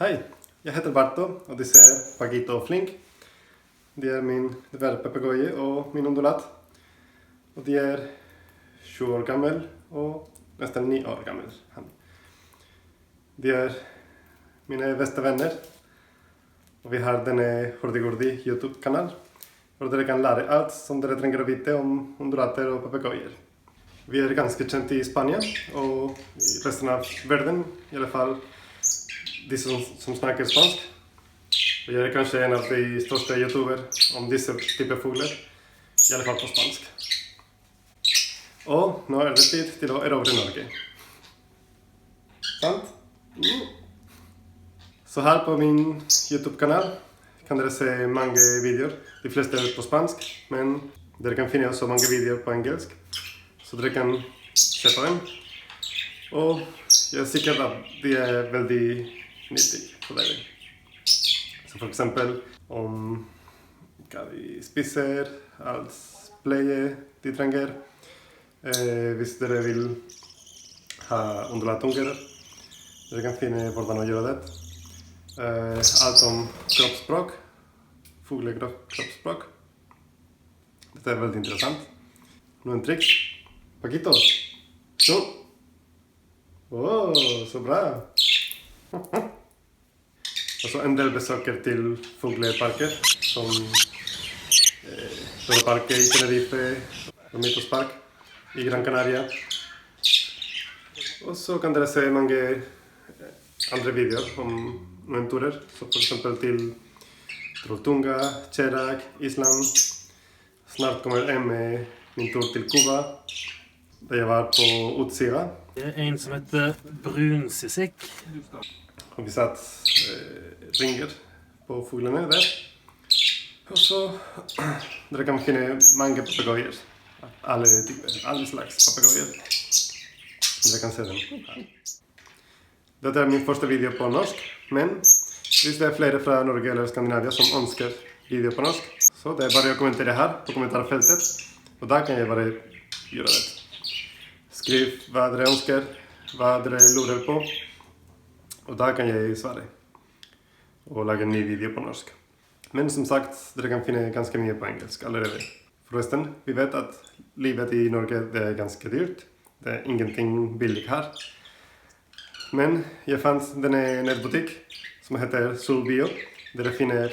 Hej, jag heter Barto och du ser Paquito och Flink. Det är min dvärgpapegoja och min undulat. Och de är 7 år gammal och nästan 9 år gammal. De är mina bästa vänner. Och vi har den Hurdy-Gurdy YouTube-kanal. Och där du kan lära allt som du trenger att veta om undulater och papegojor. Vi är ganska kända i Spanien och i resten av världen, i alla fall de som snackar spansk. Och jag är kanske en av de största youtuber om dessa typer av fåglar, i alla fall på spansk. Och nu är det tid till att erövra Norge. Sant? Mm. Så här på min YouTube-kanal kan du se många videor. De flesta är på spansk, men där kan finnas så många videor på engelska. Så du kan se på dem. Och jag är säker att det är väldigt nyttigt för dig. Så för exempel om vi spiser, allt pleje de trenger. Hvis du vill ha undulatungar, du kan finna hur göra det. Allt om kroppsspråk, fågelkroppsspråk. Det är väldigt intressant. Nu en trick. Paquito. Så. Så bra. Och så en del besöker till fågelparker som Parque i Tenerife, Romitos Park i Gran Canaria. Och så kan du se många andra videor om turer. Så för exempel till Trolltunga, Cherac, Island. Snart kommer jag med min tur till Kuba. Där jag var på Utsira. Det är en som heter brunsisek. Och vi satt ringer på fåglarna där. Och så där kan man finna många papegojor. Alla slags papegojor. Där kan se dem. Det är min första video på norsk. Men hvis det är flera från Norge eller Skandinavien som önskar video på norsk, så det är bara att kommentera här på kommentarfältet. Och där kan jag bara göra det. Skriv vad du önskar, vad du lurar på. Och där kan jag svara. Och lägga en ny video på norsk. Men som sagt, du kan finna ganska mycket på engelska allerede. Förresten, vi vet att livet i Norge det är ganska dyrt. Det är ingenting billigt här. Men jag fann en nätbutik som heter Solbio. Där jag finner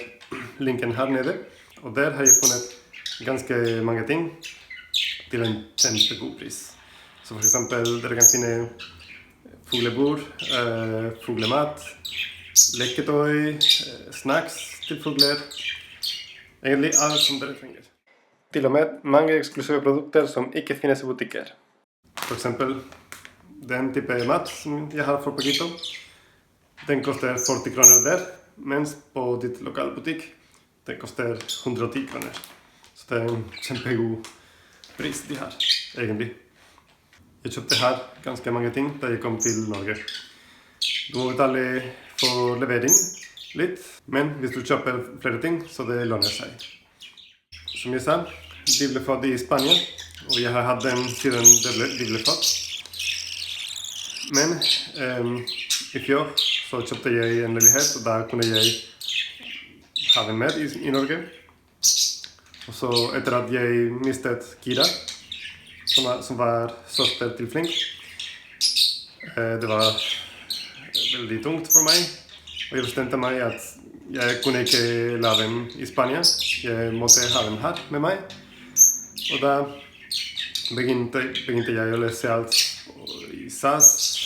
länken här nere. Och där har jag funnit ganska många ting till en jättegod pris. Så för exempel där du kan finna fågelbord, fågelmat, leketøy, snacks till fåglar. Egentligen allt som du trenger. Till och med många exklusiva produkter som inte finns i butiker. För exempel den typen av mat som jag har för Paquito. Den kostar 40 kronor där. Men på ditt lokalbutik den kostar 110 kronor. Så det är en jättegod pris de har egentligen. Jag köpte här ganska många ting när jag kom till Norge. Du må betala för levering lite. Men om du köper flera ting så det lönar sig. Som jag sa, de blev född i Spanien. Och jag har haft den sedan de blev född. Men i fjol så köpte jag en lägenhet och där kunde jag ha den med i Norge. Och så efter att jag miste Kira, som var syster till Flink. Det var väldigt tungt för mig. Och jag bestämde mig att jag kunde inte lämna dem i Spanien. Jag måste ha dem här med mig. Och då begynte jag att läsa allt i SAS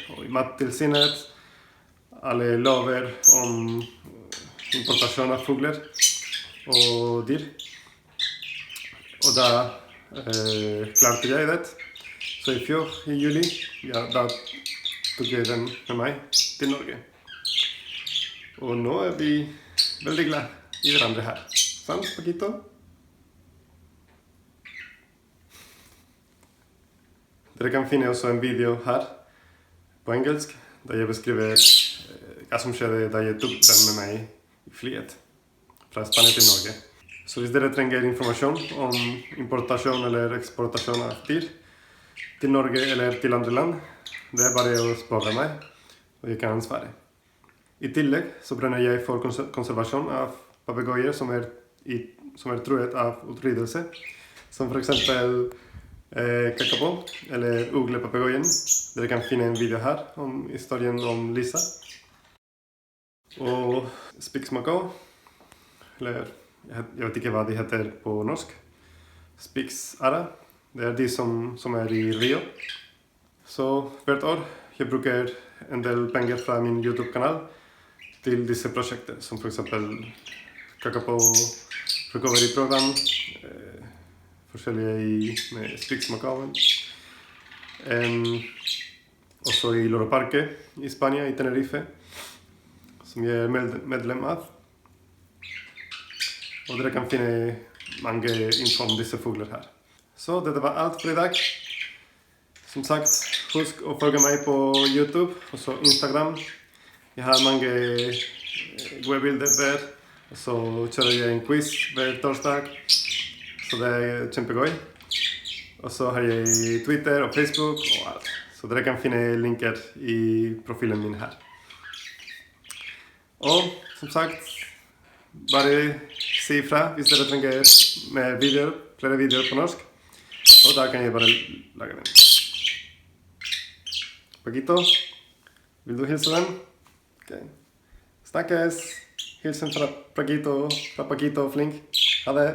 och i mattillsynet. Alla lover om importation av fåglar och dyr. Och då klarade jag det. Så i fjol, i juli, då tog jag den med mig till Norge. Och nu är vi väldigt glada i varandra här. Sant, Paquito? Det kan finnas också en video här på engelska där jag beskriver vad som skedde där jag tog den med mig i flyget från Spanien till Norge. Så hvis dere trenger information om importation eller exportation av dyr till Norge eller till andra land, det är bara att spara mig och jag kan svara. I tillegg så brenner jeg for konservasjon av papegøyer som er truet av utryddelse, som for eksempel kakapo, eller uglepapegøyen. Dere kan finne en video her om historien om Lisa. Og Spix-macaw, eller jeg vet ikke hva de heter på norsk. Spix-ara, det er de som er i Rio. Så hvert år jeg bruker en del penger fra min YouTube-kanal til disse prosjekter, som for eksempel kakapo, recovery-program, forskjellige med Spix-macawen. Også i Loro Parque i Spania, i Tenerife, som jeg er medlem av. Og dere kan finne mange info om disse fugler her. Så dette var alt for i dag. Som sagt, husk å følge meg på YouTube og så Instagram. Jeg har mange gode bilder der. Og så kjører jeg en quiz hver torsdag. Så det er kjempegøy. Og så har jeg Twitter og Facebook og alt. Så dere kan finne linker i profilen min her. Og som sagt, bare si ifra hvis dere trenger mer videoer, flere videoer på norsk. Og da kan jeg bare lage dem. Paquito, vil du hilse dem? Ok. Snakkes! Hilsen fra Paquito flink. Ha det!